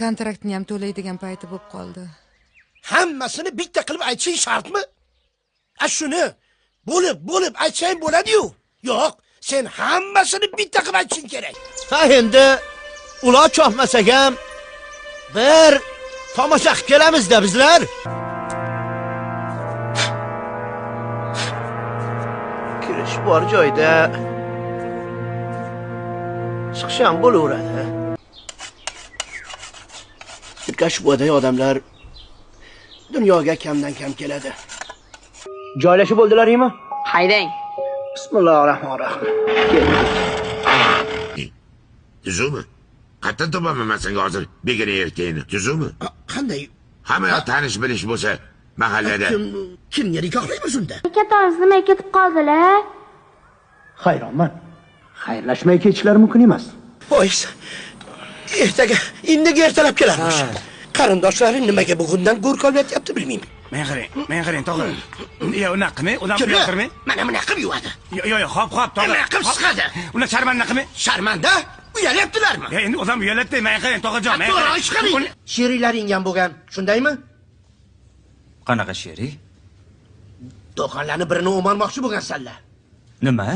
kontraktni ham to'laydigan payti bo'lib qoldi. Hammasini bitta qilib aytishing shartmi? Shuni bo'lib aytsang bo'ladi-yu. Yo'q, sen hammasini bitta qilib aytishing kerak. Ha endi ular chopmasak ham bir tomosha qilib kelamiz-da bizlar. Kirish bor joyda chiqish ham bo'laveradi. Sirkash bo'day odamlar dunyoga kamdan kam keladi. Joylashib bo'ldilaringmi? Haydang. Bismillahirrohmanirrohim. Tuzumi? Qattan topaman men senga hozir begona erkakni. Tuzumi? Qanday? Hamma yoq tanish bilish bo'lsa mahallada. Kimga nikohlaymiz unda? Katamiz nima ketib qoldilar? Hayronman. Xayrlashmay ketishlari mumkin emas. Pois. Ertaga, indiga ertalab kelarmish. Qarindoshlaring nimaga bugundan go'rk olyapti bilmayman. Men qarang, tog'a. Yo, unaqa qilmang, odam yoqtirmang. Mana buni qilib yuvadi. Yo, hop, tog'a. Nima qilib chiqadi? Ular sharmanda qilmang. Sharmanda? Uyalyaptilarmi? Endi odam uyaladida, men qarang, tog'ajon, men qarang. Sheriklaring ham bo'lgan, shundaymi? Qanaqa sheri? Do'konlarni birini o'marmoqchi bo'lgansanlar. Nima?